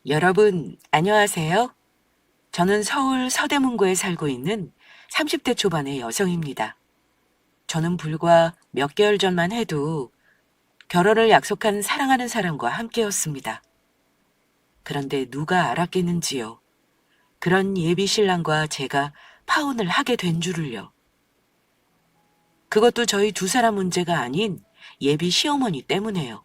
여러분, 안녕하세요. 저는 서울 서대문구에 살고 있는 30대 초반의 여성입니다. 저는 불과 몇 개월 전만 해도 결혼을 약속한 사랑하는 사람과 함께였습니다. 그런데 누가 알았겠는지요. 그런 예비 신랑과 제가 파혼을 하게 된 줄을요. 그것도 저희 두 사람 문제가 아닌 예비 시어머니 때문에요.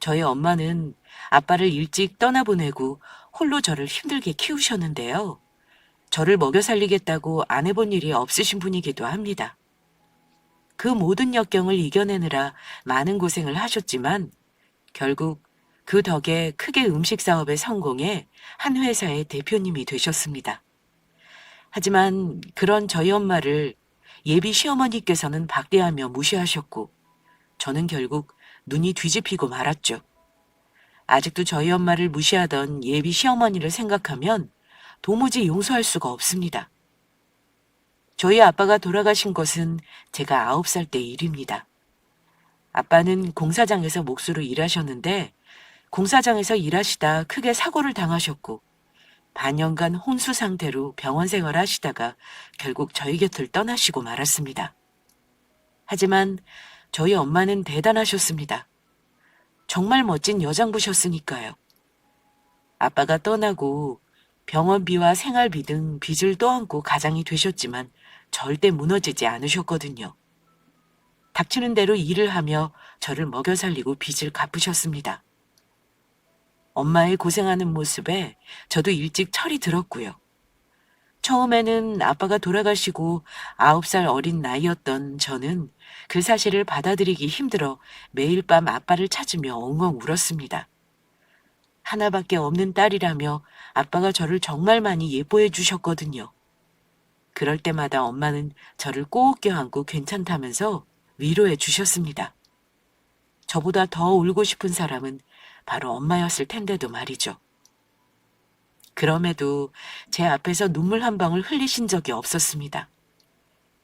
저희 엄마는 아빠를 일찍 떠나보내고 홀로 저를 힘들게 키우셨는데요. 저를 먹여 살리겠다고 안 해본 일이 없으신 분이기도 합니다. 그 모든 역경을 이겨내느라 많은 고생을 하셨지만 결국 그 덕에 크게 음식 사업에 성공해 한 회사의 대표님이 되셨습니다. 하지만 그런 저희 엄마를 예비 시어머니께서는 박대하며 무시하셨고 저는 결국 눈이 뒤집히고 말았죠. 아직도 저희 엄마를 무시하던 예비 시어머니를 생각하면 도무지 용서할 수가 없습니다. 저희 아빠가 돌아가신 것은 제가 9살 때 일입니다. 아빠는 공사장에서 목수로 일하셨는데 공사장에서 일하시다 크게 사고를 당하셨고 반년간 혼수 상태로 병원 생활하시다가 결국 저희 곁을 떠나시고 말았습니다. 하지만 저희 엄마는 대단하셨습니다. 정말 멋진 여장부셨으니까요. 아빠가 떠나고 병원비와 생활비 등 빚을 떠안고 가장이 되셨지만 절대 무너지지 않으셨거든요. 닥치는 대로 일을 하며 저를 먹여 살리고 빚을 갚으셨습니다. 엄마의 고생하는 모습에 저도 일찍 철이 들었고요. 처음에는 아빠가 돌아가시고 9살 어린 나이였던 저는 그 사실을 받아들이기 힘들어 매일 밤 아빠를 찾으며 엉엉 울었습니다. 하나밖에 없는 딸이라며 아빠가 저를 정말 많이 예뻐해 주셨거든요. 그럴 때마다 엄마는 저를 꼭 껴안고 괜찮다면서 위로해 주셨습니다. 저보다 더 울고 싶은 사람은 바로 엄마였을 텐데도 말이죠. 그럼에도 제 앞에서 눈물 한 방울 흘리신 적이 없었습니다.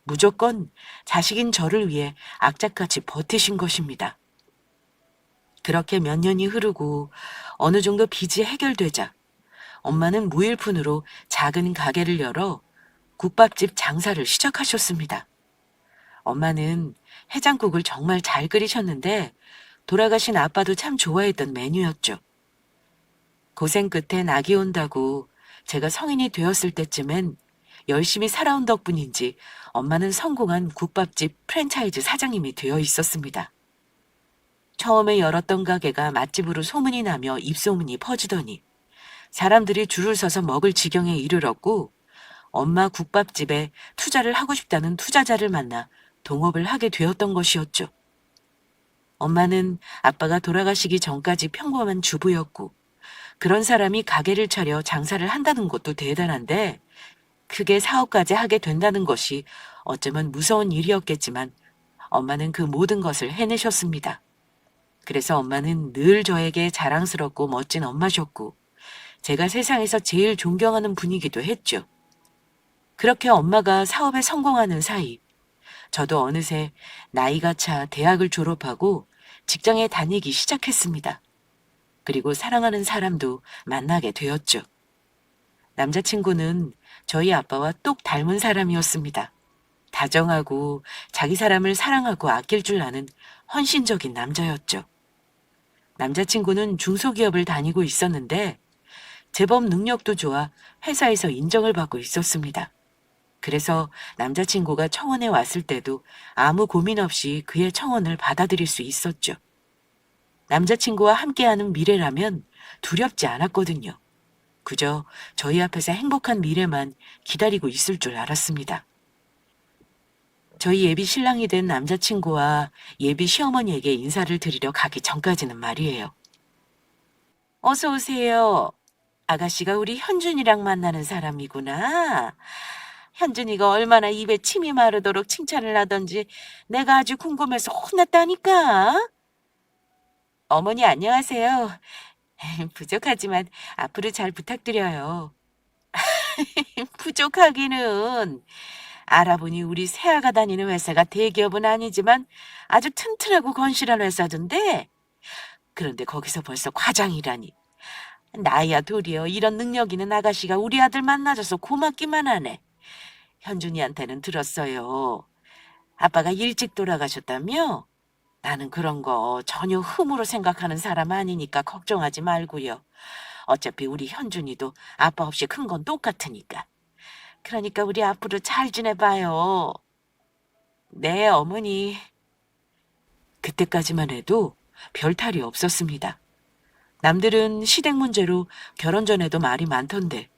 무조건 자식인 저를 위해 악착같이 버티신 것입니다. 그렇게 몇 년이 흐르고 어느 정도 빚이 해결되자 엄마는 무일푼으로 작은 가게를 열어 국밥집 장사를 시작하셨습니다. 엄마는 해장국을 정말 잘 끓이셨는데 돌아가신 아빠도 참 좋아했던 메뉴였죠. 고생 끝에 낙이 온다고 제가 성인이 되었을 때쯤엔 열심히 살아온 덕분인지 엄마는 성공한 국밥집 프랜차이즈 사장님이 되어 있었습니다. 처음에 열었던 가게가 맛집으로 소문이 나며 입소문이 퍼지더니 사람들이 줄을 서서 먹을 지경에 이르렀고 엄마 국밥집에 투자를 하고 싶다는 투자자를 만나 동업을 하게 되었던 것이었죠. 엄마는 아빠가 돌아가시기 전까지 평범한 주부였고 그런 사람이 가게를 차려 장사를 한다는 것도 대단한데 크게 사업까지 하게 된다는 것이 어쩌면 무서운 일이었겠지만 엄마는 그 모든 것을 해내셨습니다. 그래서 엄마는 늘 저에게 자랑스럽고 멋진 엄마셨고 제가 세상에서 제일 존경하는 분이기도 했죠. 그렇게 엄마가 사업에 성공하는 사이 저도 어느새 나이가 차 대학을 졸업하고 직장에 다니기 시작했습니다. 그리고 사랑하는 사람도 만나게 되었죠. 남자친구는 저희 아빠와 똑 닮은 사람이었습니다. 다정하고 자기 사람을 사랑하고 아낄 줄 아는 헌신적인 남자였죠. 남자친구는 중소기업을 다니고 있었는데 제법 능력도 좋아 회사에서 인정을 받고 있었습니다. 그래서 남자친구가 청원에 왔을 때도 아무 고민 없이 그의 청원을 받아들일 수 있었죠. 남자친구와 함께하는 미래라면 두렵지 않았거든요. 그저 저희 앞에서 행복한 미래만 기다리고 있을 줄 알았습니다. 저희 예비 신랑이 된 남자친구와 예비 시어머니에게 인사를 드리러 가기 전까지는 말이에요. 어서 오세요. 아가씨가 우리 현준이랑 만나는 사람이구나. 현준이가 얼마나 입에 침이 마르도록 칭찬을 하던지 내가 아주 궁금해서 혼났다니까. 어머니 안녕하세요. 부족하지만 앞으로 잘 부탁드려요. 부족하기는. 알아보니 우리 새아가 다니는 회사가 대기업은 아니지만 아주 튼튼하고 건실한 회사던데. 그런데 거기서 벌써 과장이라니. 나야 도리어 이런 능력 있는 아가씨가 우리 아들 만나줘서 고맙기만 하네. 현준이한테는 들었어요. 아빠가 일찍 돌아가셨다며? 나는 그런 거 전혀 흠으로 생각하는 사람 아니니까 걱정하지 말고요. 어차피 우리 현준이도 아빠 없이 큰 건 똑같으니까. 그러니까 우리 앞으로 잘 지내봐요. 네, 어머니. 그때까지만 해도 별 탈이 없었습니다. 남들은 시댁 문제로 결혼 전에도 말이 많던데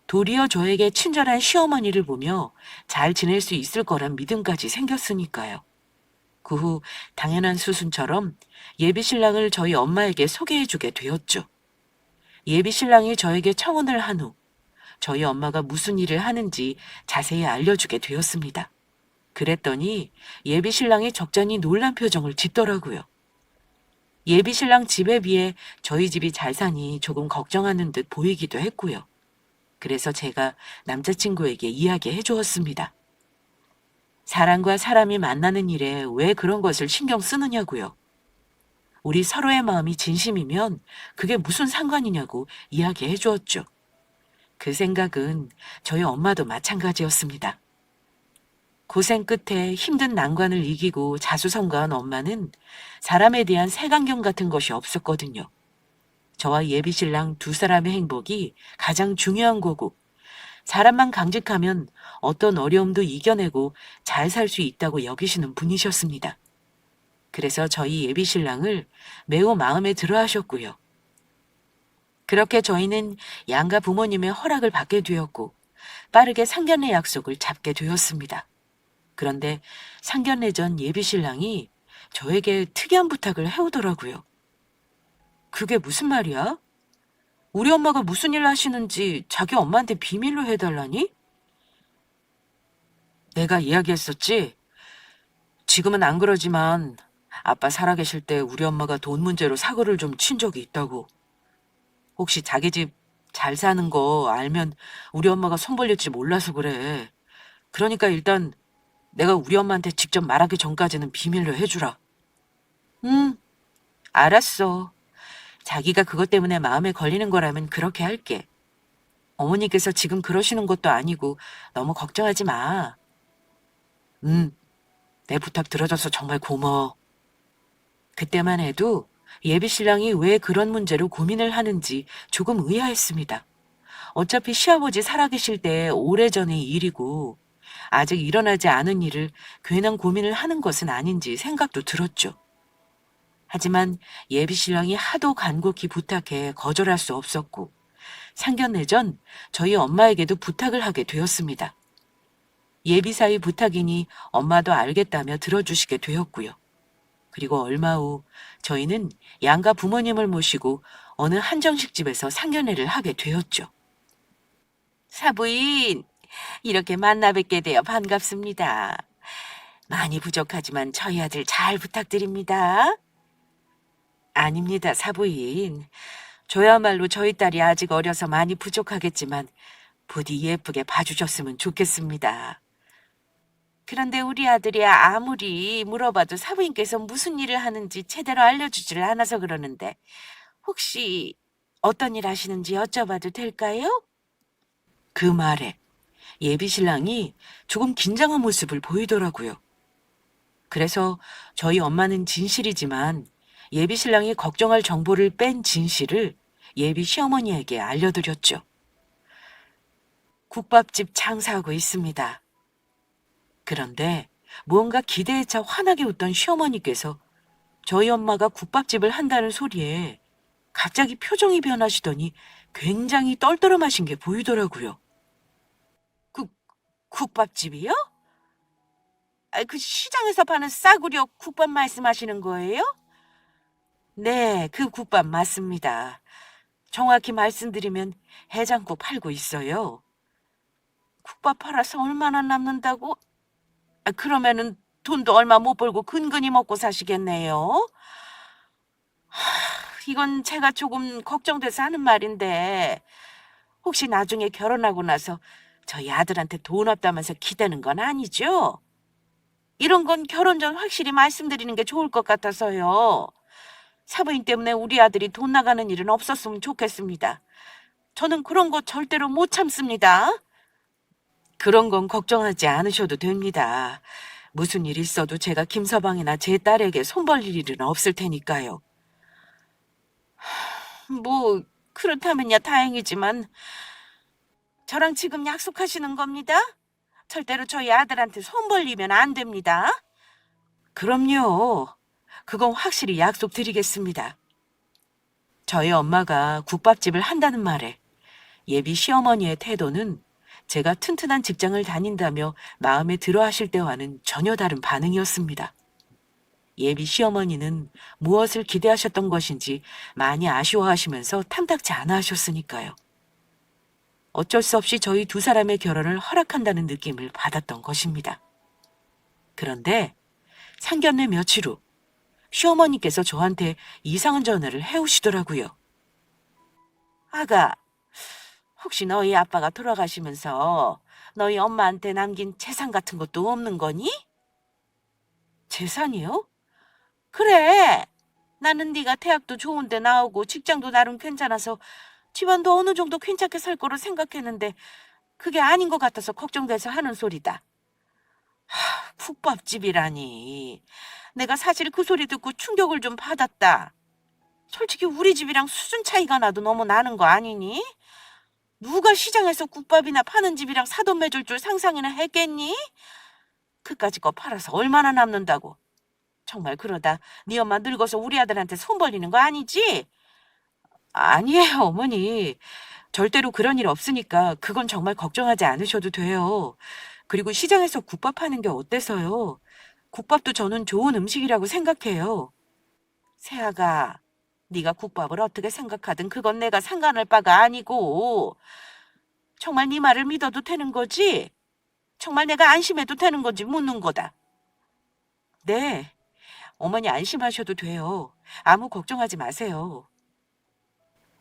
도리어 저에게 친절한 시어머니를 보며 잘 지낼 수 있을 거란 믿음까지 생겼으니까요. 그 후 당연한 수순처럼 예비신랑을 저희 엄마에게 소개해주게 되었죠. 예비신랑이 저에게 청혼을 한 후 저희 엄마가 무슨 일을 하는지 자세히 알려주게 되었습니다. 그랬더니 예비신랑이 적잖이 놀란 표정을 짓더라고요. 예비신랑 집에 비해 저희 집이 잘 사니 조금 걱정하는 듯 보이기도 했고요. 그래서 제가 남자친구에게 이야기해 주었습니다. 사람과 사람이 만나는 일에 왜 그런 것을 신경 쓰느냐고요. 우리 서로의 마음이 진심이면 그게 무슨 상관이냐고 이야기해 주었죠. 그 생각은 저희 엄마도 마찬가지였습니다. 고생 끝에 힘든 난관을 이기고 자수성가한 엄마는 사람에 대한 색안경 같은 것이 없었거든요. 저와 예비신랑 두 사람의 행복이 가장 중요한 거고 사람만 강직하면 어떤 어려움도 이겨내고 잘 살 수 있다고 여기시는 분이셨습니다. 그래서 저희 예비신랑을 매우 마음에 들어 하셨고요. 그렇게 저희는 양가 부모님의 허락을 받게 되었고 빠르게 상견례 약속을 잡게 되었습니다. 그런데 상견례 전 예비신랑이 저에게 특이한 부탁을 해오더라고요. 그게 무슨 말이야? 우리 엄마가 무슨 일 하시는지 자기 엄마한테 비밀로 해달라니? 내가 이야기했었지? 지금은 안 그러지만 아빠 살아계실 때 우리 엄마가 돈 문제로 사고를 좀 친 적이 있다고. 혹시 자기 집 잘 사는 거 알면 우리 엄마가 손 벌릴지 몰라서 그래. 그러니까 일단 내가 우리 엄마한테 직접 말하기 전까지는 비밀로 해주라. 응, 알았어. 자기가 그것 때문에 마음에 걸리는 거라면 그렇게 할게. 어머니께서 지금 그러시는 것도 아니고 너무 걱정하지 마. 내 부탁 들어줘서 정말 고마워. 그때만 해도 예비신랑이 왜 그런 문제로 고민을 하는지 조금 의아했습니다. 어차피 시아버지 살아계실 때 오래전의 일이고 아직 일어나지 않은 일을 괜한 고민을 하는 것은 아닌지 생각도 들었죠. 하지만 예비신랑이 하도 간곡히 부탁해 거절할 수 없었고 상견례 전 저희 엄마에게도 부탁을 하게 되었습니다. 예비사위 부탁이니 엄마도 알겠다며 들어주시게 되었고요. 그리고 얼마 후 저희는 양가 부모님을 모시고 어느 한정식집에서 상견례를 하게 되었죠. 사부인, 이렇게 만나 뵙게 되어 반갑습니다. 많이 부족하지만 저희 아들 잘 부탁드립니다. 아닙니다, 사부인. 저야말로 저희 딸이 아직 어려서 많이 부족하겠지만 부디 예쁘게 봐주셨으면 좋겠습니다. 그런데 우리 아들이 아무리 물어봐도 사부인께서 무슨 일을 하는지 제대로 알려주지를 않아서 그러는데 혹시 어떤 일 하시는지 여쭤봐도 될까요? 그 말에 예비신랑이 조금 긴장한 모습을 보이더라고요. 그래서 저희 엄마는 진실이지만 예비신랑이 걱정할 정보를 뺀 진실을 예비 시어머니에게 알려드렸죠. 국밥집 장사하고 있습니다. 그런데 무언가 기대에 차 환하게 웃던 시어머니께서 저희 엄마가 국밥집을 한다는 소리에 갑자기 표정이 변하시더니 굉장히 떨떠름하신 게 보이더라고요. 국밥집이요? 그 시장에서 파는 싸구려 국밥 말씀하시는 거예요? 네, 그 국밥 맞습니다. 정확히 말씀드리면 해장국 팔고 있어요. 국밥 팔아서 얼마나 남는다고? 그러면은 돈도 얼마 못 벌고 근근히 먹고 사시겠네요. 이건 제가 조금 걱정돼서 하는 말인데 혹시 나중에 결혼하고 나서 저희 아들한테 돈 없다면서 기대는 건 아니죠? 이런 건 결혼 전 확실히 말씀드리는 게 좋을 것 같아서요. 사부인 때문에 우리 아들이 돈 나가는 일은 없었으면 좋겠습니다. 저는 그런 거 절대로 못 참습니다. 그런 건 걱정하지 않으셔도 됩니다. 무슨 일 있어도 제가 김서방이나 제 딸에게 손 벌릴 일은 없을 테니까요. 뭐 그렇다면야 다행이지만 저랑 지금 약속하시는 겁니다? 절대로 저희 아들한테 손 벌리면 안 됩니다. 그럼요. 그건 확실히 약속드리겠습니다. 저희 엄마가 국밥집을 한다는 말에 예비 시어머니의 태도는 제가 튼튼한 직장을 다닌다며 마음에 들어 하실 때와는 전혀 다른 반응이었습니다. 예비 시어머니는 무엇을 기대하셨던 것인지 많이 아쉬워하시면서 탐탁지 않아 하셨으니까요. 어쩔 수 없이 저희 두 사람의 결혼을 허락한다는 느낌을 받았던 것입니다. 그런데 상견례 며칠 후 시어머니께서 저한테 이상한 전화를 해오시더라고요. 아가, 혹시 너희 아빠가 돌아가시면서 너희 엄마한테 남긴 재산 같은 것도 없는 거니? 재산이요? 그래. 나는 네가 대학도 좋은데 나오고 직장도 나름 괜찮아서 집안도 어느 정도 괜찮게 살 거로 생각했는데 그게 아닌 것 같아서 걱정돼서 하는 소리다. 국밥집이라니. 내가 사실 그 소리 듣고 충격을 좀 받았다. 솔직히 우리 집이랑 수준 차이가 나도 너무 나는 거 아니니? 누가 시장에서 국밥이나 파는 집이랑 사돈 맺을 줄 상상이나 했겠니? 그까짓 거 팔아서 얼마나 남는다고. 정말 그러다 네 엄마 늙어서 우리 아들한테 손 벌리는 거 아니지? 아니에요, 어머니. 절대로 그런 일 없으니까 그건 정말 걱정하지 않으셔도 돼요. 그리고 시장에서 국밥 하는 게 어때서요? 국밥도 저는 좋은 음식이라고 생각해요. 세아가, 네가 국밥을 어떻게 생각하든 그건 내가 상관할 바가 아니고 정말 네 말을 믿어도 되는 거지? 정말 내가 안심해도 되는 건지 묻는 거다. 네, 어머니 안심하셔도 돼요. 아무 걱정하지 마세요.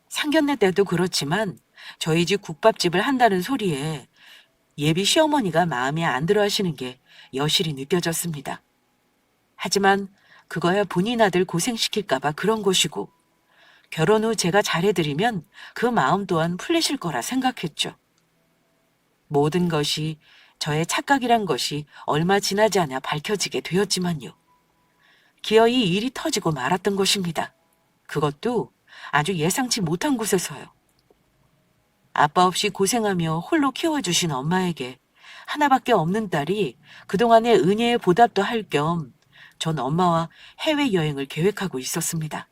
상견례 때도 그렇지만 저희 집 국밥집을 한다는 소리에 예비 시어머니가 마음에 안 들어 하시는 게 여실히 느껴졌습니다. 하지만 그거야 본인 아들 고생시킬까봐 그런 것이고 결혼 후 제가 잘해드리면 그 마음 또한 풀리실 거라 생각했죠. 모든 것이 저의 착각이란 것이 얼마 지나지 않아 밝혀지게 되었지만요. 기어이 일이 터지고 말았던 것입니다. 그것도 아주 예상치 못한 곳에서요. 아빠 없이 고생하며 홀로 키워주신 엄마에게 하나밖에 없는 딸이 그동안의 은혜의 보답도 할 겸 전 엄마와 해외여행을 계획하고 있었습니다.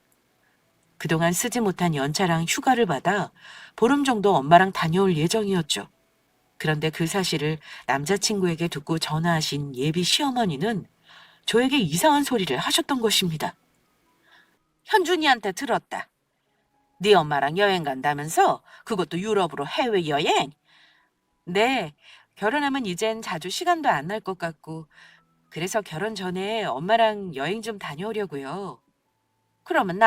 그동안 쓰지 못한 연차랑 휴가를 받아 보름 정도 엄마랑 다녀올 예정이었죠. 그런데 그 사실을 남자친구에게 듣고 전화하신 예비 시어머니는 저에게 이상한 소리를 하셨던 것입니다. 현준이한테 들었다. 네 엄마랑 여행 간다면서? 그것도 유럽으로 해외여행? 네, 결혼하면 이젠 자주 시간도 안 날 것 같고 그래서 결혼 전에 엄마랑 여행 좀 다녀오려고요. 그러면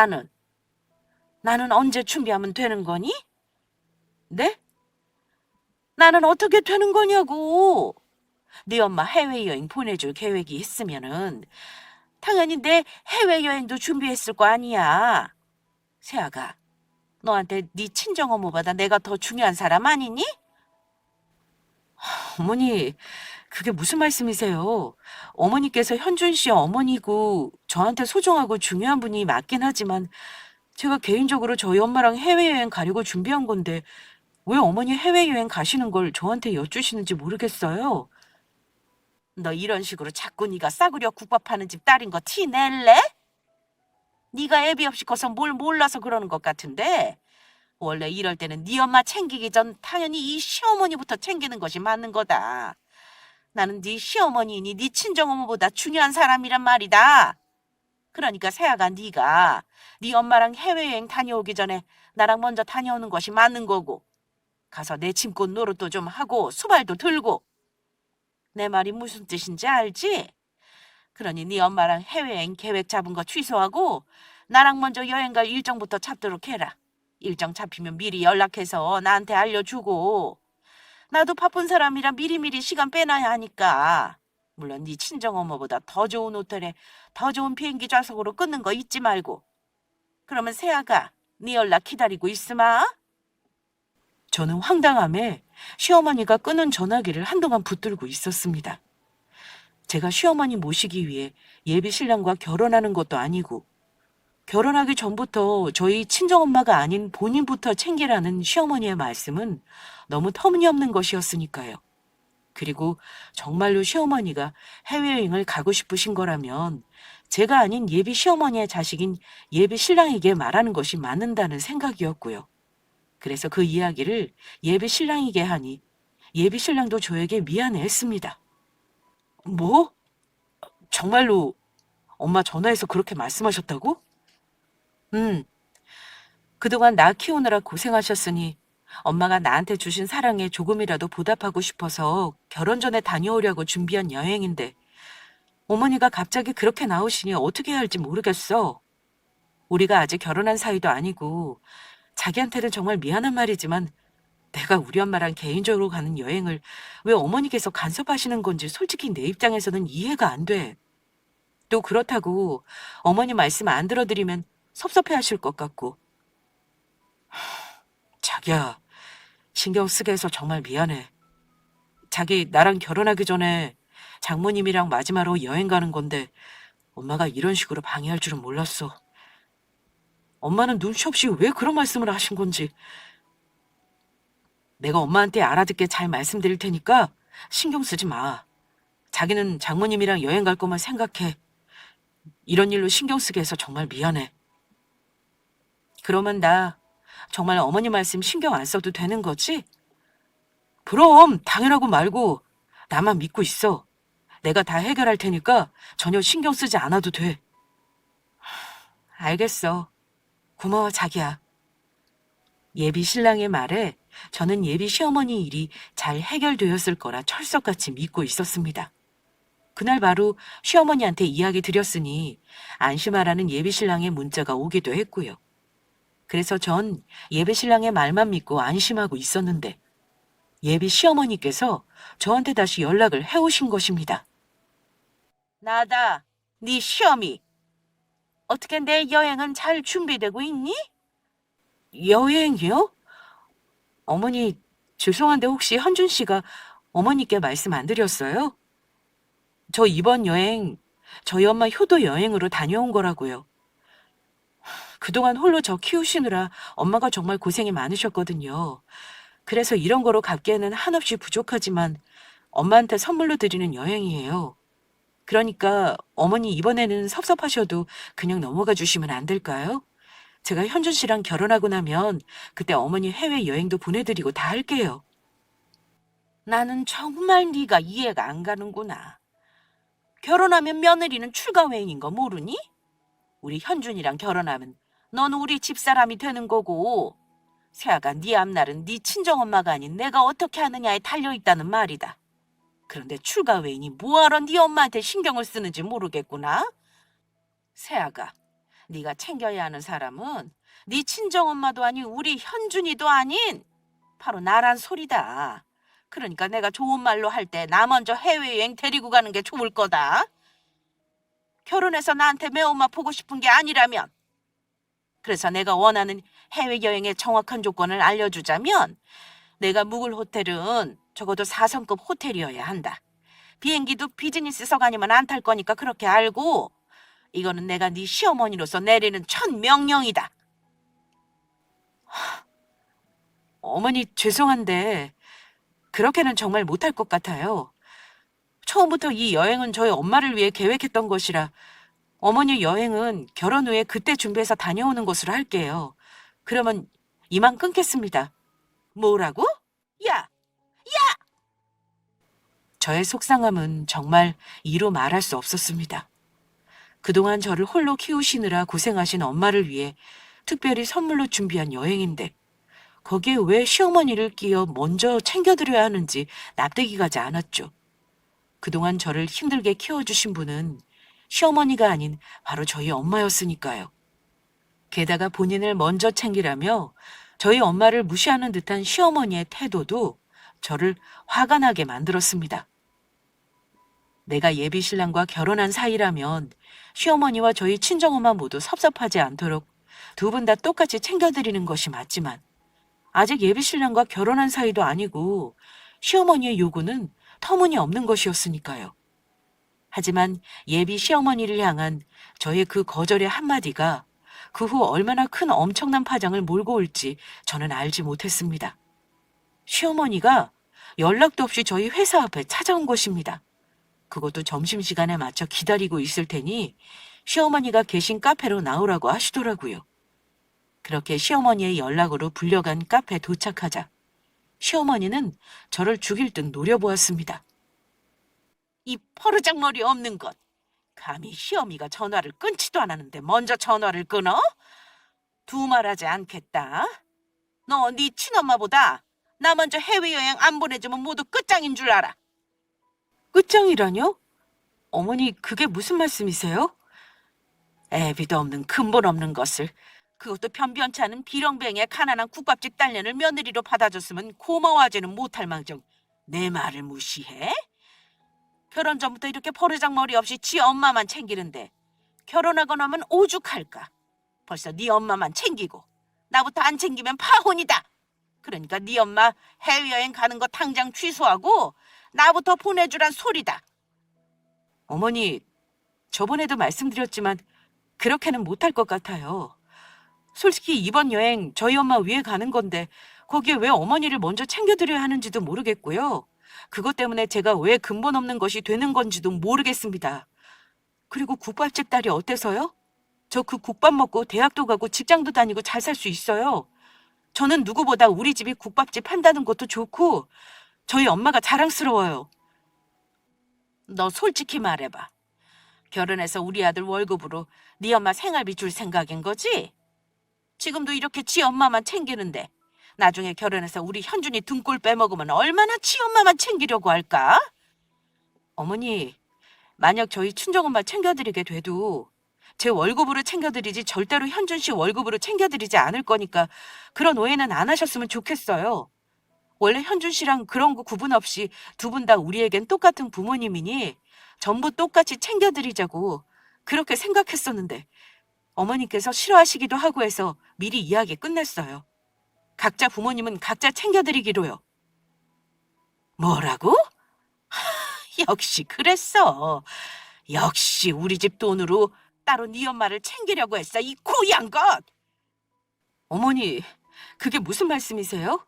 나는 언제 준비하면 되는 거니? 네? 나는 어떻게 되는 거냐고. 네 엄마 해외여행 보내줄 계획이 있으면은 당연히 내 해외여행도 준비했을 거 아니야. 세아가, 너한테 네 친정어머보다 내가 더 중요한 사람 아니니? 어머니, 그게 무슨 말씀이세요? 어머니께서 현준 씨 어머니고 저한테 소중하고 중요한 분이 맞긴 하지만 제가 개인적으로 저희 엄마랑 해외여행 가려고 준비한 건데 왜 어머니 해외여행 가시는 걸 저한테 여쭈시는지 모르겠어요. 너 이런 식으로 자꾸 네가 싸구려 국밥 하는 집 딸인 거 티 낼래? 네가 애비 없이 커서 뭘 몰라서 그러는 것 같은데 원래 이럴 때는 네 엄마 챙기기 전 당연히 이 시어머니부터 챙기는 것이 맞는 거다. 나는 네 시어머니니 네 친정어머보다 중요한 사람이란 말이다. 그러니까 세아가 네가 네 엄마랑 해외여행 다녀오기 전에 나랑 먼저 다녀오는 것이 맞는 거고 가서 내 짐꽃 노릇도 좀 하고 수발도 들고 내 말이 무슨 뜻인지 알지? 그러니 네 엄마랑 해외여행 계획 잡은 거 취소하고 나랑 먼저 여행 갈 일정부터 잡도록 해라. 일정 잡히면 미리 연락해서 나한테 알려주고 나도 바쁜 사람이라 미리미리 시간 빼놔야 하니까 물론 네 친정어머보다 더 좋은 호텔에 더 좋은 비행기 좌석으로 끊는 거 잊지 말고 그러면 세아가 네 연락 기다리고 있으마. 저는 황당함에 시어머니가 끊은 전화기를 한동안 붙들고 있었습니다. 제가 시어머니 모시기 위해 예비 신랑과 결혼하는 것도 아니고 결혼하기 전부터 저희 친정엄마가 아닌 본인부터 챙기라는 시어머니의 말씀은 너무 터무니없는 것이었으니까요. 그리고 정말로 시어머니가 해외여행을 가고 싶으신 거라면 제가 아닌 예비 시어머니의 자식인 예비 신랑에게 말하는 것이 맞는다는 생각이었고요. 그래서 그 이야기를 예비 신랑에게 하니 예비 신랑도 저에게 미안해했습니다. 뭐? 정말로 엄마 전화해서 그렇게 말씀하셨다고? 그동안 나 키우느라 고생하셨으니 엄마가 나한테 주신 사랑에 조금이라도 보답하고 싶어서 결혼 전에 다녀오려고 준비한 여행인데 어머니가 갑자기 그렇게 나오시니 어떻게 해야 할지 모르겠어. 우리가 아직 결혼한 사이도 아니고 자기한테는 정말 미안한 말이지만 내가 우리 엄마랑 개인적으로 가는 여행을 왜 어머니께서 간섭하시는 건지 솔직히 내 입장에서는 이해가 안 돼. 또 그렇다고 어머니 말씀 안 들어드리면 섭섭해 하실 것 같고. 자기야, 신경 쓰게 해서 정말 미안해. 자기 나랑 결혼하기 전에 장모님이랑 마지막으로 여행 가는 건데 엄마가 이런 식으로 방해할 줄은 몰랐어. 엄마는 눈치 없이 왜 그런 말씀을 하신 건지. 내가 엄마한테 알아듣게 잘 말씀드릴 테니까 신경 쓰지 마. 자기는 장모님이랑 여행 갈 것만 생각해. 이런 일로 신경 쓰게 해서 정말 미안해. 그러면 나 정말 어머니 말씀 신경 안 써도 되는 거지? 그럼 당연하고 말고 나만 믿고 있어. 내가 다 해결할 테니까 전혀 신경 쓰지 않아도 돼. 알겠어. 고마워 자기야. 예비 신랑의 말에 저는 예비 시어머니 일이 잘 해결되었을 거라 철석같이 믿고 있었습니다. 그날 바로 시어머니한테 이야기 드렸으니 안심하라는 예비 신랑의 문자가 오기도 했고요. 그래서 전 예비 신랑의 말만 믿고 안심하고 있었는데 예비 시어머니께서 저한테 다시 연락을 해오신 것입니다. 나다, 네 시어미. 어떻게 내 여행은 잘 준비되고 있니? 여행이요? 어머니, 죄송한데 혹시 현준 씨가 어머니께 말씀 안 드렸어요? 저 이번 여행 저희 엄마 효도 여행으로 다녀온 거라고요. 그동안 홀로 저 키우시느라 엄마가 정말 고생이 많으셨거든요. 그래서 이런 거로 갚기에는 한없이 부족하지만 엄마한테 선물로 드리는 여행이에요. 그러니까 어머니 이번에는 섭섭하셔도 그냥 넘어가 주시면 안 될까요? 제가 현준 씨랑 결혼하고 나면 그때 어머니 해외여행도 보내드리고 다 할게요. 나는 정말 네가 이해가 안 가는구나. 결혼하면 며느리는 출가회인인 거 모르니? 우리 현준이랑 결혼하면 넌 우리 집사람이 되는 거고 세아가 네 앞날은 네 친정엄마가 아닌 내가 어떻게 하느냐에 달려있다는 말이다. 그런데 출가회인이 뭐하러 네 엄마한테 신경을 쓰는지 모르겠구나. 세아가 네가 챙겨야 하는 사람은 네 친정엄마도 아닌 우리 현준이도 아닌 바로 나란 소리다. 그러니까 내가 좋은 말로 할 때 나 먼저 해외여행 데리고 가는 게 좋을 거다. 결혼해서 나한테 매엄마 보고 싶은 게 아니라면. 그래서 내가 원하는 해외여행의 정확한 조건을 알려주자면 내가 묵을 호텔은 적어도 4성급 호텔이어야 한다. 비행기도 비즈니스석 아니면 안 탈 거니까 그렇게 알고 이거는 내가 네 시어머니로서 내리는 첫 명령이다. 어머니 죄송한데 그렇게는 정말 못할 것 같아요. 처음부터 이 여행은 저희 엄마를 위해 계획했던 것이라 어머니 여행은 결혼 후에 그때 준비해서 다녀오는 것으로 할게요. 그러면 이만 끊겠습니다. 뭐라고? 야! 저의 속상함은 정말 이루 말할 수 없었습니다. 그동안 저를 홀로 키우시느라 고생하신 엄마를 위해 특별히 선물로 준비한 여행인데 거기에 왜 시어머니를 끼어 먼저 챙겨드려야 하는지 납득이 가지 않았죠. 그동안 저를 힘들게 키워주신 분은 시어머니가 아닌 바로 저희 엄마였으니까요. 게다가 본인을 먼저 챙기라며 저희 엄마를 무시하는 듯한 시어머니의 태도도 저를 화가 나게 만들었습니다. 내가 예비 신랑과 결혼한 사이라면 시어머니와 저희 친정엄마 모두 섭섭하지 않도록 두 분 다 똑같이 챙겨드리는 것이 맞지만 아직 예비신랑과 결혼한 사이도 아니고 시어머니의 요구는 터무니없는 것이었으니까요. 하지만 예비 시어머니를 향한 저의 그 거절의 한마디가 그 후 얼마나 큰 엄청난 파장을 몰고 올지 저는 알지 못했습니다. 시어머니가 연락도 없이 저희 회사 앞에 찾아온 것입니다. 그것도 점심시간에 맞춰 기다리고 있을 테니 시어머니가 계신 카페로 나오라고 하시더라고요. 그렇게 시어머니의 연락으로 불려간 카페에 도착하자 시어머니는 저를 죽일 듯 노려보았습니다. 이 버르장머리 없는 것. 감히 시어미가 전화를 끊지도 않았는데 먼저 전화를 끊어? 두말하지 않겠다. 너 네 친엄마보다 나 먼저 해외여행 안 보내주면 모두 끝장인 줄 알아. 끝장이라뇨? 어머니, 그게 무슨 말씀이세요? 애비도 없는 근본 없는 것을, 그것도 변변치 않은 비렁뱅이의 가난한 국밥집 딸년을 며느리로 받아줬으면 고마워하지는 못할 망정 내 말을 무시해? 결혼 전부터 이렇게 버르장머리 없이 지 엄마만 챙기는데 결혼하고 나면 오죽할까? 벌써 네 엄마만 챙기고 나부터 안 챙기면 파혼이다. 그러니까 네 엄마 해외여행 가는 거 당장 취소하고 나부터 보내주란 소리다. 어머니, 저번에도 말씀드렸지만 그렇게는 못할 것 같아요. 솔직히 이번 여행 저희 엄마 위해 가는 건데 거기에 왜 어머니를 먼저 챙겨드려야 하는지도 모르겠고요. 그것 때문에 제가 왜 근본 없는 것이 되는 건지도 모르겠습니다. 그리고 국밥집 딸이 어때서요? 저 그 국밥 먹고 대학도 가고 직장도 다니고 잘 살 수 있어요. 저는 누구보다 우리 집이 국밥집 한다는 것도 좋고 저희 엄마가 자랑스러워요. 너 솔직히 말해봐. 결혼해서 우리 아들 월급으로 네 엄마 생활비 줄 생각인 거지? 지금도 이렇게 지 엄마만 챙기는데 나중에 결혼해서 우리 현준이 등골 빼먹으면 얼마나 지 엄마만 챙기려고 할까? 어머니, 만약 저희 친정엄마 챙겨드리게 돼도 제 월급으로 챙겨드리지 절대로 현준 씨 월급으로 챙겨드리지 않을 거니까 그런 오해는 안 하셨으면 좋겠어요. 원래 현준 씨랑 그런 거 구분 없이 두 분 다 우리에겐 똑같은 부모님이니 전부 똑같이 챙겨드리자고 그렇게 생각했었는데 어머니께서 싫어하시기도 하고 해서 미리 이야기 끝냈어요. 각자 부모님은 각자 챙겨드리기로요. 뭐라고? 역시 그랬어. 역시 우리 집 돈으로 따로 네 엄마를 챙기려고 했어, 이 고얀 것. 어머니, 그게 무슨 말씀이세요?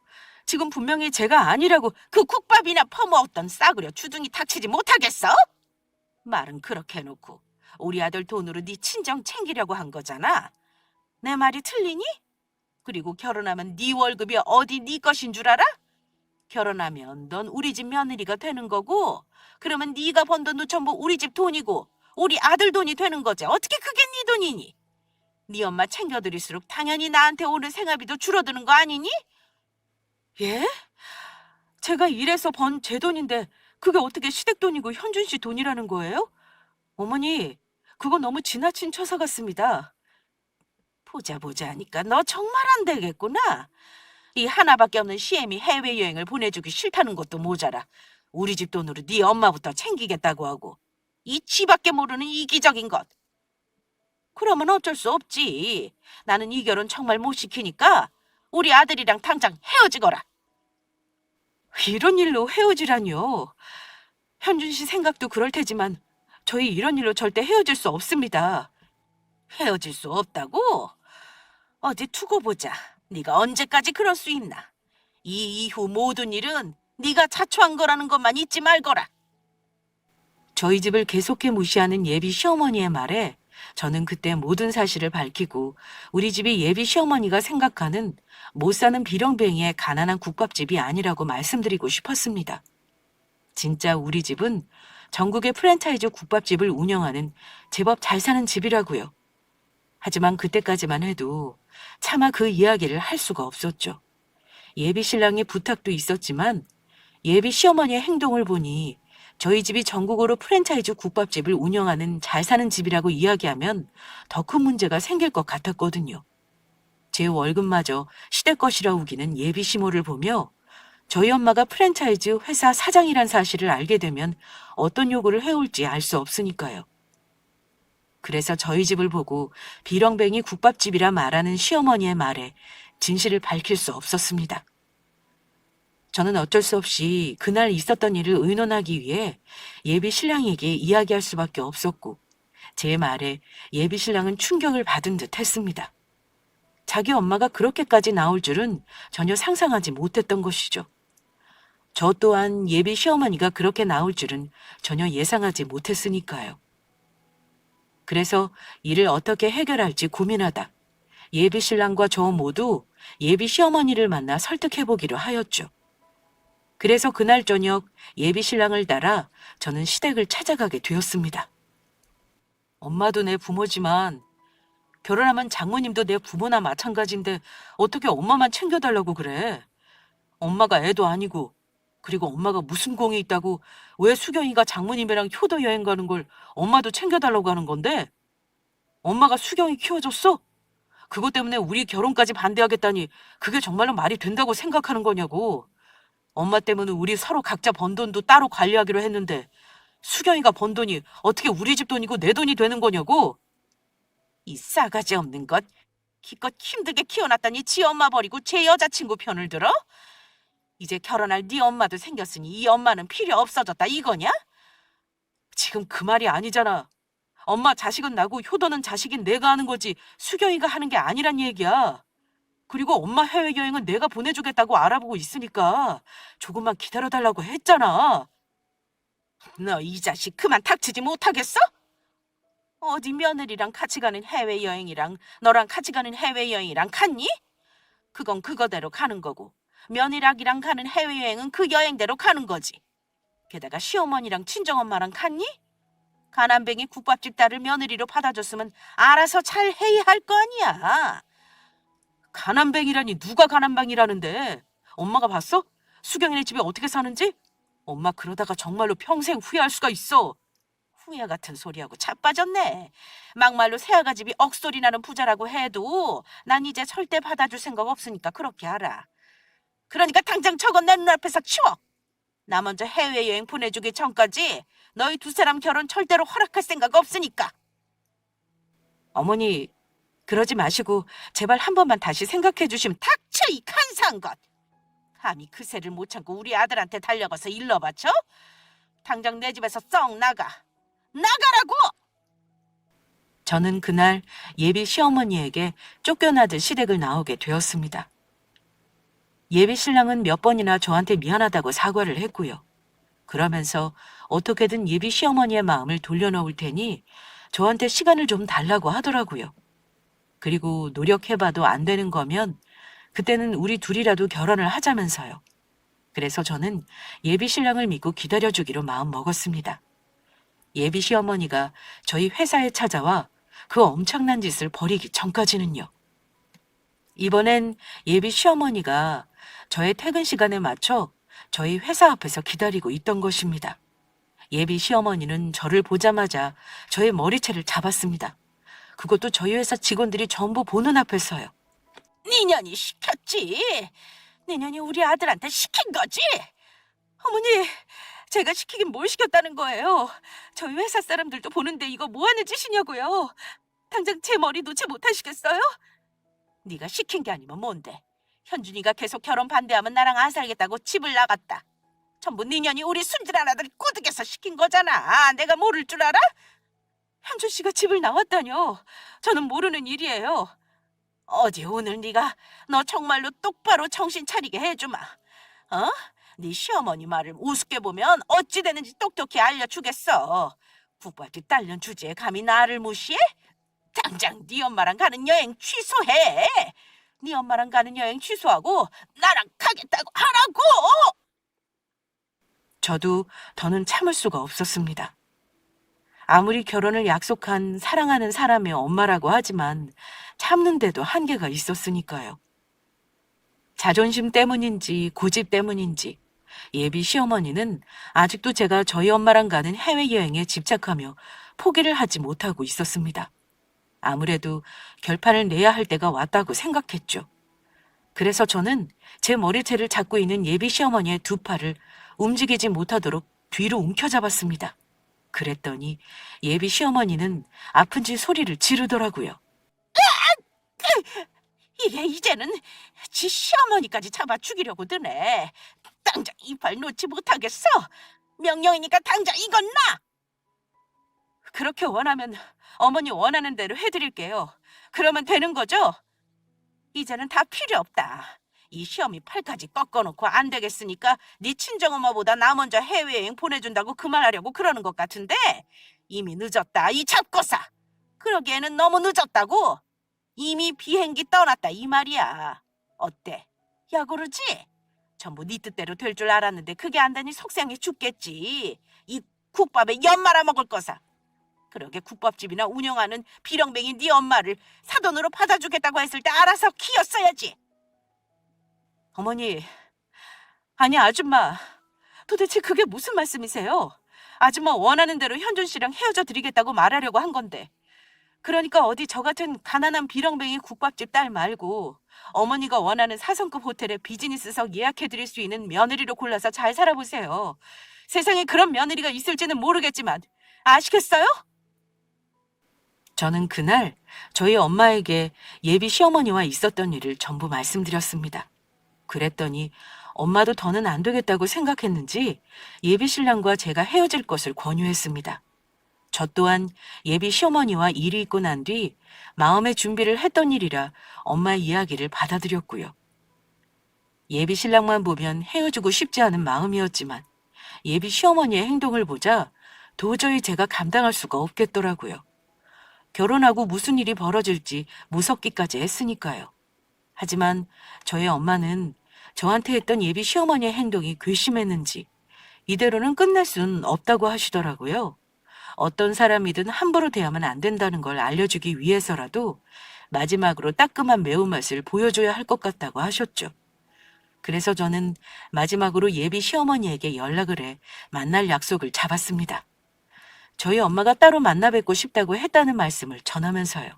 지금 분명히 제가 아니라고 그 국밥이나 퍼먹었던 싸구려 주둥이 닥치지 못하겠어? 말은 그렇게 해놓고 우리 아들 돈으로 네 친정 챙기려고 한 거잖아. 내 말이 틀리니? 그리고 결혼하면 네 월급이 어디 네 것인 줄 알아? 결혼하면 넌 우리 집 며느리가 되는 거고 그러면 네가 번 돈도 전부 우리 집 돈이고 우리 아들 돈이 되는 거지. 어떻게 그게 네 돈이니? 네 엄마 챙겨드릴수록 당연히 나한테 오는 생활비도 줄어드는 거 아니니? 예? 제가 일해서 번 제 돈인데 그게 어떻게 시댁 돈이고 현준 씨 돈이라는 거예요? 어머니, 그거 너무 지나친 처사 같습니다. 보자 하니까 너 정말 안 되겠구나. 이 하나밖에 없는 시엠이 해외여행을 보내주기 싫다는 것도 모자라 우리 집 돈으로 네 엄마부터 챙기겠다고 하고 이 지밖에 모르는 이기적인 것. 그러면 어쩔 수 없지. 나는 이 결혼 정말 못 시키니까 우리 아들이랑 당장 헤어지거라. 이런 일로 헤어지라뇨. 현준 씨 생각도 그럴 테지만 저희 이런 일로 절대 헤어질 수 없습니다. 헤어질 수 없다고? 어디 두고 보자. 네가 언제까지 그럴 수 있나. 이 이후 모든 일은 네가 자초한 거라는 것만 잊지 말거라. 저희 집을 계속해 무시하는 예비 시어머니의 말에 저는 그때 모든 사실을 밝히고 우리 집이 예비 시어머니가 생각하는 못 사는 비렁뱅이의 가난한 국밥집이 아니라고 말씀드리고 싶었습니다. 진짜 우리 집은 전국의 프랜차이즈 국밥집을 운영하는 제법 잘 사는 집이라고요. 하지만 그때까지만 해도 차마 그 이야기를 할 수가 없었죠. 예비 신랑의 부탁도 있었지만 예비 시어머니의 행동을 보니 저희 집이 전국으로 프랜차이즈 국밥집을 운영하는 잘 사는 집이라고 이야기하면 더 큰 문제가 생길 것 같았거든요. 제 월급마저 시댁 것이라 우기는 예비 시모를 보며 저희 엄마가 프랜차이즈 회사 사장이란 사실을 알게 되면 어떤 요구를 해올지 알 수 없으니까요. 그래서 저희 집을 보고 비렁뱅이 국밥집이라 말하는 시어머니의 말에 진실을 밝힐 수 없었습니다. 저는 어쩔 수 없이 그날 있었던 일을 의논하기 위해 예비 신랑에게 이야기할 수밖에 없었고, 제 말에 예비 신랑은 충격을 받은 듯 했습니다. 자기 엄마가 그렇게까지 나올 줄은 전혀 상상하지 못했던 것이죠. 저 또한 예비 시어머니가 그렇게 나올 줄은 전혀 예상하지 못했으니까요. 그래서 이를 어떻게 해결할지 고민하다 예비 신랑과 저 모두 예비 시어머니를 만나 설득해보기로 하였죠. 그래서 그날 저녁 예비 신랑을 따라 저는 시댁을 찾아가게 되었습니다. 엄마도 내 부모지만 결혼하면 장모님도 내 부모나 마찬가지인데 어떻게 엄마만 챙겨달라고 그래? 엄마가 애도 아니고, 그리고 엄마가 무슨 공이 있다고 왜 수경이가 장모님이랑 효도 여행 가는 걸 엄마도 챙겨달라고 하는 건데? 엄마가 수경이 키워줬어? 그것 때문에 우리 결혼까지 반대하겠다니 그게 정말로 말이 된다고 생각하는 거냐고. 엄마 때문에 우리 서로 각자 번 돈도 따로 관리하기로 했는데 수경이가 번 돈이 어떻게 우리 집 돈이고 내 돈이 되는 거냐고. 이 싸가지 없는 것. 기껏 힘들게 키워놨더니 지 엄마 버리고 제 여자친구 편을 들어? 이제 결혼할 네 엄마도 생겼으니 이 엄마는 필요 없어졌다 이거냐? 지금 그 말이 아니잖아. 엄마 자식은 나고 효도는 자식인 내가 하는 거지 수경이가 하는 게 아니란 얘기야. 그리고 엄마 해외여행은 내가 보내주겠다고 알아보고 있으니까 조금만 기다려달라고 했잖아. 너 이 자식 그만 닥치지 못하겠어? 어디 며느리랑 같이 가는 해외여행이랑 너랑 같이 가는 해외여행이랑 같니? 그건 그거대로 가는 거고 며느리랑 가는 해외여행은 그 여행대로 가는 거지. 게다가 시어머니랑 친정엄마랑 같니? 가난뱅이 국밥집 딸을 며느리로 받아줬으면 알아서 잘 해야 할 거 아니야. 가난뱅이라니 누가 가난뱅이라는데? 엄마가 봤어? 수경이네 집에 어떻게 사는지? 엄마 그러다가 정말로 평생 후회할 수가 있어. 후회 같은 소리하고 자빠졌네. 막말로 새아가 집이 억소리 나는 부자라고 해도 난 이제 절대 받아줄 생각 없으니까 그렇게 알아. 그러니까 당장 저건 내 눈앞에서 치워. 나 먼저 해외여행 보내주기 전까지 너희 두 사람 결혼 절대로 허락할 생각 없으니까. 어머니, 그러지 마시고 제발 한 번만 다시 생각해 주시면. 닥쳐 이 간사한 것. 감히 그 새를 못 참고 우리 아들한테 달려가서 일러 바쳐? 당장 내 집에서 썩 나가. 나가라고! 저는 그날 예비 시어머니에게 쫓겨나듯 시댁을 나오게 되었습니다. 예비 신랑은 몇 번이나 저한테 미안하다고 사과를 했고요. 그러면서 어떻게든 예비 시어머니의 마음을 돌려놓을 테니 저한테 시간을 좀 달라고 하더라고요. 그리고 노력해봐도 안 되는 거면 그때는 우리 둘이라도 결혼을 하자면서요. 그래서 저는 예비 신랑을 믿고 기다려주기로 마음 먹었습니다. 예비 시어머니가 저희 회사에 찾아와 그 엄청난 짓을 벌이기 전까지는요. 이번엔 예비 시어머니가 저의 퇴근 시간에 맞춰 저희 회사 앞에서 기다리고 있던 것입니다. 예비 시어머니는 저를 보자마자 저의 머리채를 잡았습니다. 그것도 저희 회사 직원들이 전부 보는 앞에서요. 니년이 시켰지. 니년이 우리 아들한테 시킨 거지. 어머니, 제가 시키긴 뭘 시켰다는 거예요. 저희 회사 사람들도 보는데 이거 뭐 하는 짓이냐고요. 당장 제 머리 놓지 못하시겠어요? 네가 시킨 게 아니면 뭔데? 현준이가 계속 결혼 반대하면 나랑 안 살겠다고 집을 나갔다. 전부 니년이 우리 순진한 아들 꼬드겨서 시킨 거잖아. 내가 모를 줄 알아? 현준 씨가 집을 나왔다뇨. 저는 모르는 일이에요. 어디 오늘 네가 너 정말로 똑바로 정신 차리게 해주마. 어? 네 시어머니 말을 우습게 보면 어찌 되는지 똑똑히 알려주겠어. 국밥집 딸년 주제에 감히 나를 무시해? 당장 네 엄마랑 가는 여행 취소해. 네 엄마랑 가는 여행 취소하고 나랑 가겠다고 하라고. 저도 더는 참을 수가 없었습니다. 아무리 결혼을 약속한 사랑하는 사람의 엄마라고 하지만 참는데도 한계가 있었으니까요. 자존심 때문인지 고집 때문인지 예비 시어머니는 아직도 제가 저희 엄마랑 가는 해외여행에 집착하며 포기를 하지 못하고 있었습니다. 아무래도 결판을 내야 할 때가 왔다고 생각했죠. 그래서 저는 제 머리채를 잡고 있는 예비 시어머니의 두 팔을 움직이지 못하도록 뒤로 움켜잡았습니다. 그랬더니 예비 시어머니는 아픈지 소리를 지르더라고요. 이게 이제는 지 시어머니까지 잡아 죽이려고 드네. 당장 이빨 놓지 못하겠어. 명령이니까 당장 이건 나. 그렇게 원하면 어머니 원하는 대로 해드릴게요. 그러면 되는 거죠? 이제는 다 필요 없다. 이 시어미 팔까지 꺾어놓고 안 되겠으니까 네 친정엄마보다 나 먼저 해외여행 보내준다고 그만하려고 그러는 것 같은데 이미 늦었다, 이 잡고사. 그러기에는 너무 늦었다고. 이미 비행기 떠났다 이 말이야. 어때? 야구르지? 전부 네 뜻대로 될 줄 알았는데 그게 안 되니 속상해 죽겠지. 이 국밥에 엿 말아 먹을 거사. 그러게 국밥집이나 운영하는 비렁뱅이 네 엄마를 사돈으로 받아주겠다고 했을 때 알아서 키웠어야지. 어머니, 아니 아줌마, 도대체 그게 무슨 말씀이세요? 아줌마 원하는 대로 현준 씨랑 헤어져 드리겠다고 말하려고 한 건데. 그러니까 어디 저 같은 가난한 비렁뱅이 국밥집 딸 말고 어머니가 원하는 4성급 호텔에 비즈니스석 예약해 드릴 수 있는 며느리로 골라서 잘 살아보세요. 세상에 그런 며느리가 있을지는 모르겠지만 아시겠어요? 저는 그날 저희 엄마에게 예비 시어머니와 있었던 일을 전부 말씀드렸습니다. 그랬더니 엄마도 더는 안 되겠다고 생각했는지 예비 신랑과 제가 헤어질 것을 권유했습니다. 저 또한 예비 시어머니와 일이 있고 난 뒤 마음의 준비를 했던 일이라 엄마의 이야기를 받아들였고요. 예비 신랑만 보면 헤어지고 싶지 않은 마음이었지만 예비 시어머니의 행동을 보자 도저히 제가 감당할 수가 없겠더라고요. 결혼하고 무슨 일이 벌어질지 무섭기까지 했으니까요. 하지만 저희 엄마는 저한테 했던 예비 시어머니의 행동이 괘씸했는지 이대로는 끝낼 수는 없다고 하시더라고요. 어떤 사람이든 함부로 대하면 안 된다는 걸 알려주기 위해서라도 마지막으로 따끔한 매운맛을 보여줘야 할 것 같다고 하셨죠. 그래서 저는 마지막으로 예비 시어머니에게 연락을 해 만날 약속을 잡았습니다. 저희 엄마가 따로 만나 뵙고 싶다고 했다는 말씀을 전하면서요.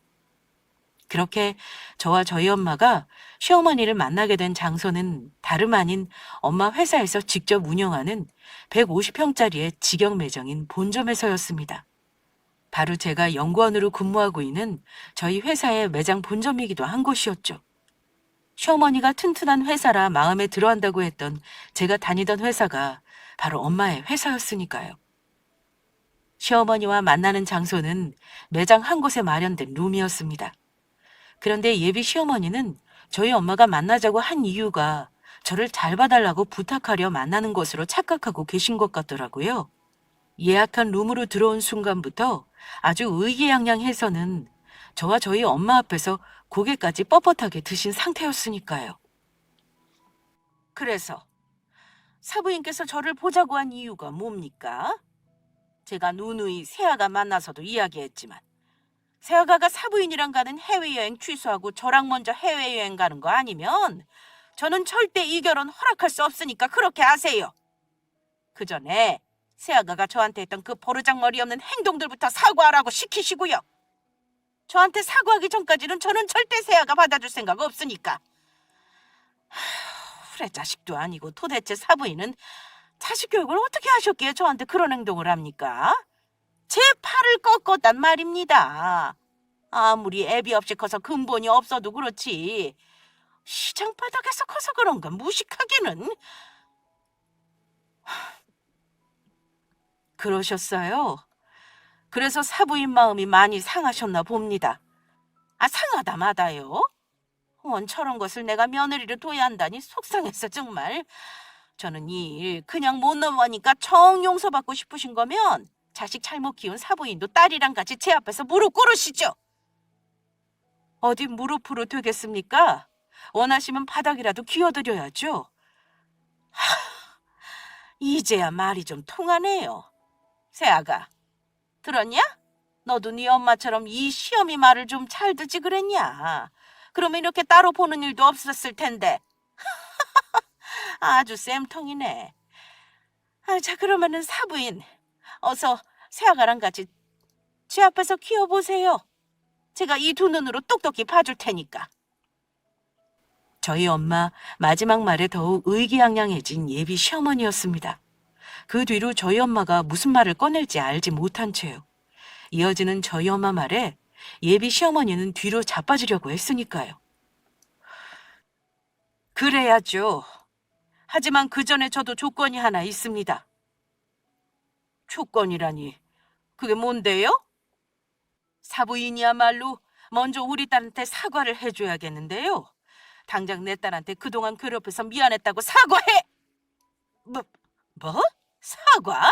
그렇게 저와 저희 엄마가 시어머니를 만나게 된 장소는 다름 아닌 엄마 회사에서 직접 운영하는 150평짜리의 직영 매장인 본점에서였습니다. 바로 제가 연구원으로 근무하고 있는 저희 회사의 매장 본점이기도 한 곳이었죠. 시어머니가 튼튼한 회사라 마음에 들어한다고 했던 제가 다니던 회사가 바로 엄마의 회사였으니까요. 시어머니와 만나는 장소는 매장 한 곳에 마련된 룸이었습니다. 그런데 예비 시어머니는 저희 엄마가 만나자고 한 이유가 저를 잘 봐달라고 부탁하려 만나는 것으로 착각하고 계신 것 같더라고요. 예약한 룸으로 들어온 순간부터 아주 의기양양해서는 저와 저희 엄마 앞에서 고개까지 뻣뻣하게 드신 상태였으니까요. 그래서 사부인께서 저를 보자고 한 이유가 뭡니까? 제가 누누이 세아가 만나서도 이야기했지만 세아가가 사부인이랑 가는 해외여행 취소하고 저랑 먼저 해외여행 가는 거 아니면 저는 절대 이 결혼 허락할 수 없으니까 그렇게 하세요. 그 전에 세아가가 저한테 했던 그 버르장머리 없는 행동들부터 사과하라고 시키시고요. 저한테 사과하기 전까지는 저는 절대 세아가 받아줄 생각 없으니까. 후레 자식도 아니고 도대체 사부인은 자식 교육을 어떻게 하셨기에 저한테 그런 행동을 합니까? 제 팔을 꺾었단 말입니다. 아무리 애비 없이 커서 근본이 없어도 그렇지 시장 바닥에서 커서 그런가 무식하기는. 그러셨어요? 그래서 사부인 마음이 많이 상하셨나 봅니다. 아, 상하다 마다요? 저런 것을 내가 며느리로 둬야 한다니 속상했어 정말. 저는 이 일 그냥 못 넘어가니까 정 용서받고 싶으신 거면 자식 잘못 키운 사부인도 딸이랑 같이 제 앞에서 무릎 꿇으시죠. 어디 무릎으로 되겠습니까? 원하시면 바닥이라도 기어드려야죠. 이제야 말이 좀 통하네요. 세아가, 들었냐? 너도 네 엄마처럼 이 시어미 말을 좀 잘 듣지 그랬냐? 그러면 이렇게 따로 보는 일도 없었을 텐데. 아주 쌤통이네. 자, 그러면은 사부인, 어서 세아가랑 같이 제 앞에서 키워보세요. 제가 이 두 눈으로 똑똑히 봐줄 테니까. 저희 엄마 마지막 말에 더욱 의기양양해진 예비 시어머니였습니다. 그 뒤로 저희 엄마가 무슨 말을 꺼낼지 알지 못한 채요. 이어지는 저희 엄마 말에 예비 시어머니는 뒤로 자빠지려고 했으니까요. 그래야죠. 하지만 그 전에 저도 조건이 하나 있습니다. 조건이라니, 그게 뭔데요? 사부인이야말로 먼저 우리 딸한테 사과를 해줘야겠는데요. 당장 내 딸한테 그동안 괴롭혀서 미안했다고 사과해! 뭐, 뭐? 사과?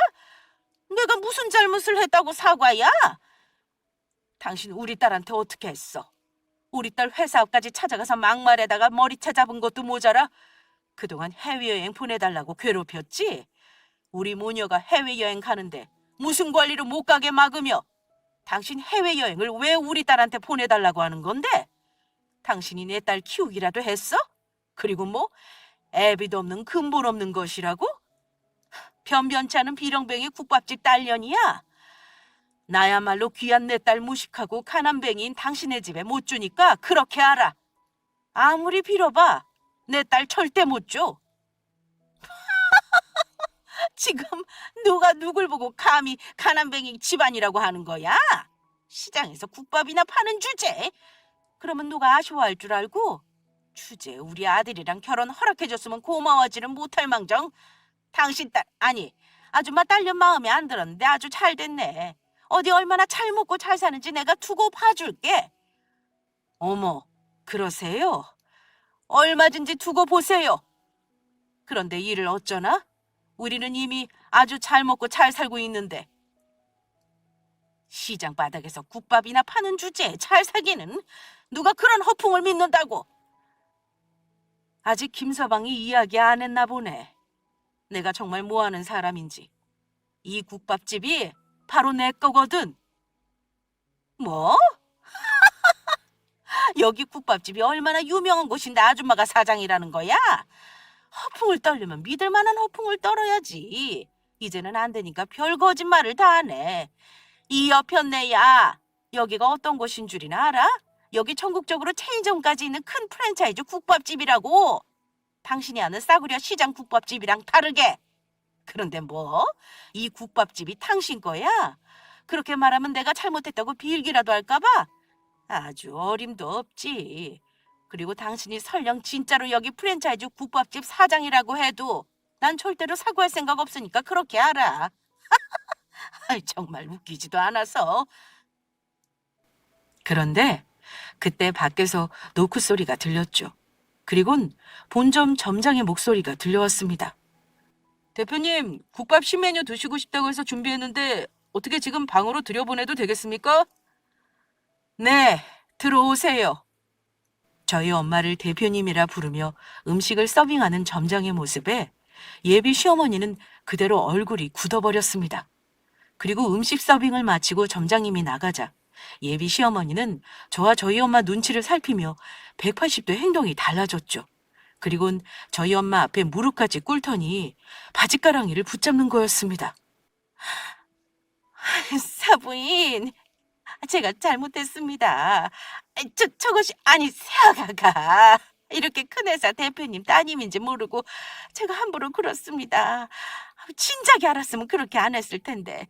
내가 무슨 잘못을 했다고 사과야? 당신 우리 딸한테 어떻게 했어? 우리 딸 회사 앞까지 찾아가서 막말에다가 머리채 잡은 것도 모자라 그동안 해외여행 보내달라고 괴롭혔지? 우리 모녀가 해외여행 가는데 무슨 관리로 못 가게 막으며 당신 해외여행을 왜 우리 딸한테 보내달라고 하는 건데? 당신이 내 딸 키우기라도 했어? 그리고 뭐 애비도 없는 근본 없는 것이라고? 변변치 않은 비렁뱅이 국밥집 딸년이야? 나야말로 귀한 내 딸 무식하고 가난뱅이인 당신의 집에 못 주니까 그렇게 알아. 아무리 빌어봐 내 딸 절대 못 줘. 지금 누가 누굴 보고 감히 가난뱅이 집안이라고 하는 거야? 시장에서 국밥이나 파는 주제. 그러면 누가 아쉬워할 줄 알고? 주제 우리 아들이랑 결혼 허락해줬으면 고마워하지는 못할 망정 당신 딸 아니 아줌마 딸년 마음에 안 들었는데 아주 잘 됐네. 어디 얼마나 잘 먹고 잘 사는지 내가 두고 봐줄게. 어머, 그러세요? 얼마든지 두고 보세요. 그런데 일을 어쩌나? 우리는 이미 아주 잘 먹고 잘 살고 있는데. 시장 바닥에서 국밥이나 파는 주제에 잘 살기는 누가 그런 허풍을 믿는다고. 아직 김서방이 이야기 안 했나 보네. 내가 정말 뭐하는 사람인지. 이 국밥집이 바로 내 거거든. 뭐? 여기 국밥집이 얼마나 유명한 곳인데 아줌마가 사장이라는 거야? 허풍을 떨려면 믿을 만한 허풍을 떨어야지. 이제는 안 되니까 별 거짓말을 다 하네. 이 여편네야, 여기가 어떤 곳인 줄이나 알아? 여기 전국적으로 체인점까지 있는 큰 프랜차이즈 국밥집이라고. 당신이 아는 싸구려 시장 국밥집이랑 다르게. 그런데 뭐? 이 국밥집이 당신 거야? 그렇게 말하면 내가 잘못했다고 빌기라도 할까봐? 아주 어림도 없지. 그리고 당신이 설령 진짜로 여기 프랜차이즈 국밥집 사장이라고 해도 난 절대로 사과할 생각 없으니까 그렇게 알아. 아이, 정말 웃기지도 않아서. 그런데 그때 밖에서 노크 소리가 들렸죠. 그리곤 본점 점장의 목소리가 들려왔습니다. 대표님, 국밥 신메뉴 드시고 싶다고 해서 준비했는데 어떻게 지금 방으로 들여보내도 되겠습니까? 네, 들어오세요. 저희 엄마를 대표님이라 부르며 음식을 서빙하는 점장의 모습에 예비 시어머니는 그대로 얼굴이 굳어버렸습니다. 그리고 음식 서빙을 마치고 점장님이 나가자 예비 시어머니는 저와 저희 엄마 눈치를 살피며 180도 행동이 달라졌죠. 그리곤 저희 엄마 앞에 무릎까지 꿇더니 바짓가랑이를 붙잡는 거였습니다. 사부인, 제가 잘못했습니다. 저것이 아니 새아가가 이렇게 큰 회사 대표님 따님인지 모르고 제가 함부로 그렇습니다. 진작에 알았으면 그렇게 안 했을 텐데.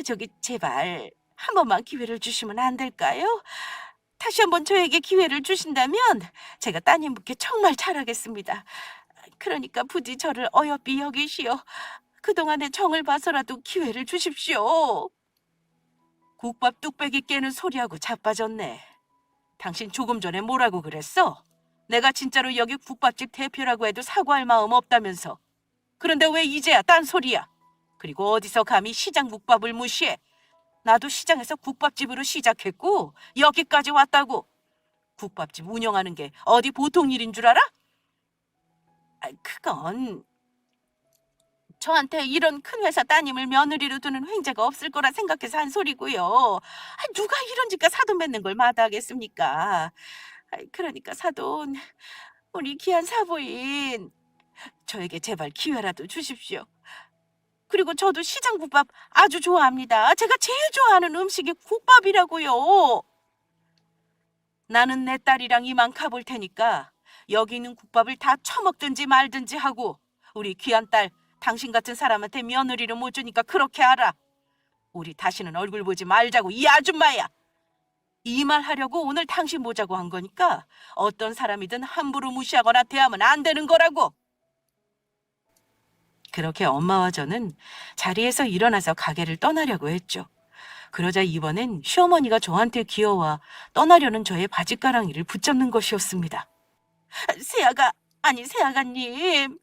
저기 제발 한 번만 기회를 주시면 안 될까요? 다시 한번 저에게 기회를 주신다면 제가 따님분께 정말 잘하겠습니다. 그러니까 부디 저를 어여삐 여기시오. 그동안의 정을 봐서라도 기회를 주십시오. 국밥 뚝배기 깨는 소리하고 자빠졌네. 당신 조금 전에 뭐라고 그랬어? 내가 진짜로 여기 국밥집 대표라고 해도 사과할 마음 없다면서. 그런데 왜 이제야 딴소리야? 그리고 어디서 감히 시장 국밥을 무시해? 나도 시장에서 국밥집으로 시작했고 여기까지 왔다고. 국밥집 운영하는 게 어디 보통 일인 줄 알아? 그건 저한테 이런 큰 회사 따님을 며느리로 두는 횡재가 없을 거라 생각해서 한 소리고요. 누가 이런 집과 사돈 맺는 걸 마다하겠습니까? 그러니까 사돈, 우리 귀한 사부인, 저에게 제발 기회라도 주십시오. 그리고 저도 시장국밥 아주 좋아합니다. 제가 제일 좋아하는 음식이 국밥이라고요. 나는 내 딸이랑 이만 가볼 테니까 여기 있는 국밥을 다 처먹든지 말든지 하고 우리 귀한 딸 당신 같은 사람한테 며느리를 못 주니까 그렇게 알아. 우리 다시는 얼굴 보지 말자고, 이 아줌마야. 이 말 하려고 오늘 당신 보자고 한 거니까 어떤 사람이든 함부로 무시하거나 대하면 안 되는 거라고. 그렇게 엄마와 저는 자리에서 일어나서 가게를 떠나려고 했죠. 그러자 이번엔 시어머니가 저한테 기어와 떠나려는 저의 바짓가랑이를 붙잡는 것이었습니다. 세아가님,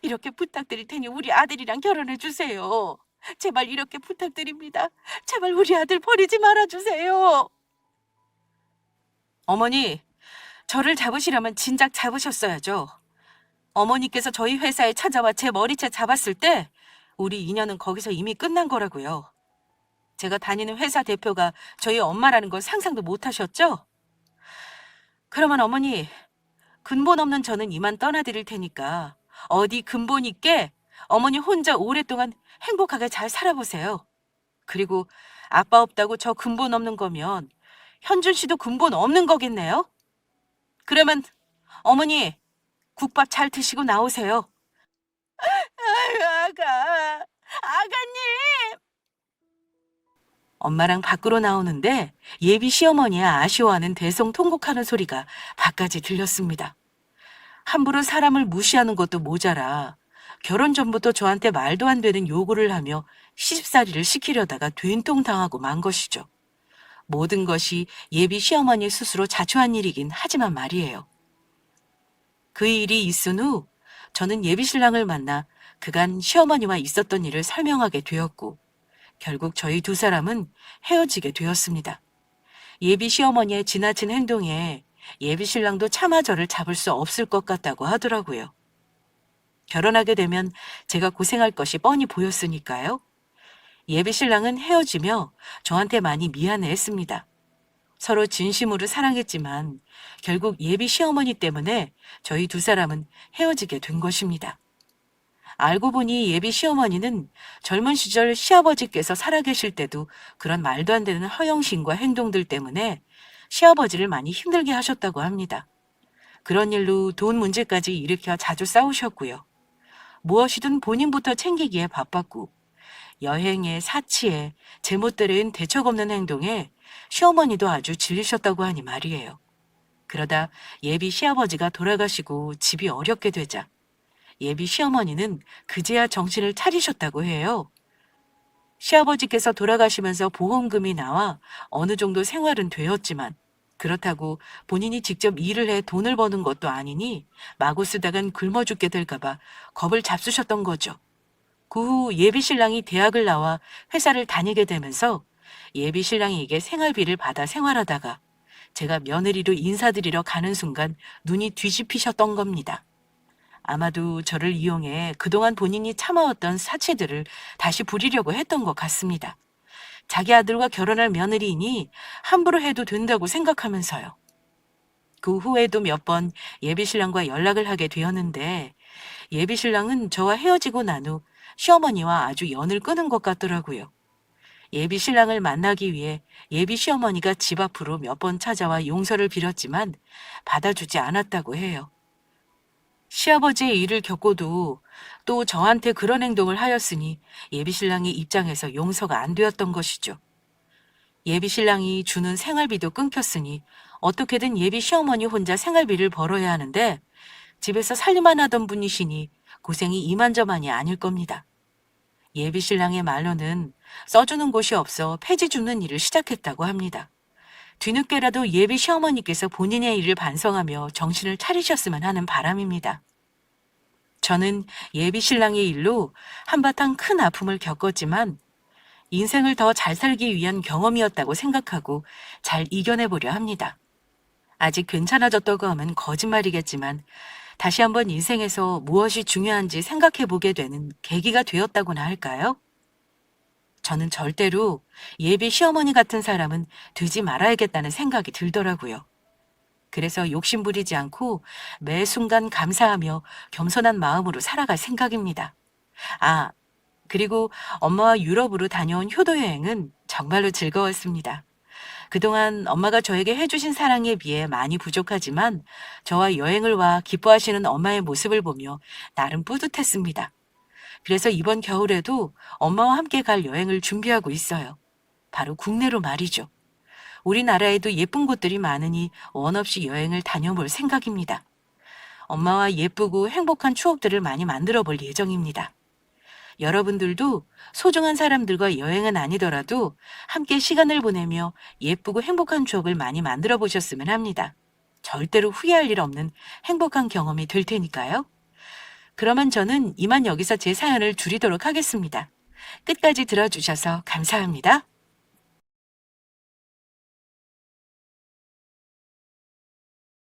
이렇게 부탁드릴 테니 우리 아들이랑 결혼해 주세요. 제발 이렇게 부탁드립니다. 제발 우리 아들 버리지 말아주세요. 어머니, 저를 잡으시려면 진작 잡으셨어야죠. 어머니께서 저희 회사에 찾아와 제 머리채 잡았을 때 우리 인연은 거기서 이미 끝난 거라고요. 제가 다니는 회사 대표가 저희 엄마라는 걸 상상도 못 하셨죠? 그러면 어머니, 근본 없는 저는 이만 떠나드릴 테니까 어디 근본 있게 어머니 혼자 오랫동안 행복하게 잘 살아보세요. 그리고 아빠 없다고 저 근본 없는 거면 현준 씨도 근본 없는 거겠네요? 그러면 어머니, 국밥 잘 드시고 나오세요. 아가님! 엄마랑 밖으로 나오는데 예비 시어머니야 아쉬워하는 대성통곡하는 소리가 밖까지 들렸습니다. 함부로 사람을 무시하는 것도 모자라 결혼 전부터 저한테 말도 안 되는 요구를 하며 시집살이를 시키려다가 된통 당하고 만 것이죠. 모든 것이 예비 시어머니 스스로 자초한 일이긴 하지만 말이에요. 그 일이 있은 후 저는 예비 신랑을 만나 그간 시어머니와 있었던 일을 설명하게 되었고 결국 저희 두 사람은 헤어지게 되었습니다. 예비 시어머니의 지나친 행동에 예비 신랑도 차마 저를 잡을 수 없을 것 같다고 하더라고요. 결혼하게 되면 제가 고생할 것이 뻔히 보였으니까요. 예비 신랑은 헤어지며 저한테 많이 미안해했습니다. 서로 진심으로 사랑했지만 결국 예비 시어머니 때문에 저희 두 사람은 헤어지게 된 것입니다. 알고 보니 예비 시어머니는 젊은 시절 시아버지께서 살아계실 때도 그런 말도 안 되는 허영심과 행동들 때문에 시아버지를 많이 힘들게 하셨다고 합니다. 그런 일로 돈 문제까지 일으켜 자주 싸우셨고요. 무엇이든 본인부터 챙기기에 바빴고 여행에 사치에 제멋대로인 대책 없는 행동에 시어머니도 아주 질리셨다고 하니 말이에요. 그러다 예비 시아버지가 돌아가시고 집이 어렵게 되자 예비 시어머니는 그제야 정신을 차리셨다고 해요. 시아버지께서 돌아가시면서 보험금이 나와 어느 정도 생활은 되었지만 그렇다고 본인이 직접 일을 해 돈을 버는 것도 아니니 마구 쓰다간 굶어 죽게 될까봐 겁을 잡수셨던 거죠. 그 후 예비 신랑이 대학을 나와 회사를 다니게 되면서 예비 신랑에게 생활비를 받아 생활하다가 제가 며느리로 인사드리러 가는 순간 눈이 뒤집히셨던 겁니다. 아마도 저를 이용해 그동안 본인이 참아왔던 사치들을 다시 부리려고 했던 것 같습니다. 자기 아들과 결혼할 며느리이니 함부로 해도 된다고 생각하면서요. 그 후에도 몇 번 예비 신랑과 연락을 하게 되었는데 예비 신랑은 저와 헤어지고 난 후 시어머니와 아주 연을 끊은 것 같더라고요. 예비 신랑을 만나기 위해 예비 시어머니가 집 앞으로 몇 번 찾아와 용서를 빌었지만 받아주지 않았다고 해요. 시아버지의 일을 겪고도 또 저한테 그런 행동을 하였으니 예비 신랑의 입장에서 용서가 안 되었던 것이죠. 예비 신랑이 주는 생활비도 끊겼으니 어떻게든 예비 시어머니 혼자 생활비를 벌어야 하는데 집에서 살림만 하던 분이시니 고생이 이만저만이 아닐 겁니다. 예비 신랑의 말로는 써주는 곳이 없어 폐지 줍는 일을 시작했다고 합니다. 뒤늦게라도 예비 시어머니께서 본인의 일을 반성하며 정신을 차리셨으면 하는 바람입니다. 저는 예비 신랑의 일로 한바탕 큰 아픔을 겪었지만 인생을 더 잘 살기 위한 경험이었다고 생각하고 잘 이겨내보려 합니다. 아직 괜찮아졌다고 하면 거짓말이겠지만 다시 한번 인생에서 무엇이 중요한지 생각해보게 되는 계기가 되었다고나 할까요? 저는 절대로 예비 시어머니 같은 사람은 되지 말아야겠다는 생각이 들더라고요. 그래서 욕심 부리지 않고 매 순간 감사하며 겸손한 마음으로 살아갈 생각입니다. 그리고 엄마와 유럽으로 다녀온 효도 여행은 정말로 즐거웠습니다. 그동안 엄마가 저에게 해주신 사랑에 비해 많이 부족하지만 저와 여행을 와 기뻐하시는 엄마의 모습을 보며 나름 뿌듯했습니다. 그래서 이번 겨울에도 엄마와 함께 갈 여행을 준비하고 있어요. 바로 국내로 말이죠. 우리나라에도 예쁜 곳들이 많으니 원 없이 여행을 다녀볼 생각입니다. 엄마와 예쁘고 행복한 추억들을 많이 만들어 볼 예정입니다. 여러분들도 소중한 사람들과 여행은 아니더라도 함께 시간을 보내며 예쁘고 행복한 추억을 많이 만들어 보셨으면 합니다. 절대로 후회할 일 없는 행복한 경험이 될 테니까요. 그러면 저는 이만 여기서 제 사연을 줄이도록 하겠습니다. 끝까지 들어주셔서 감사합니다.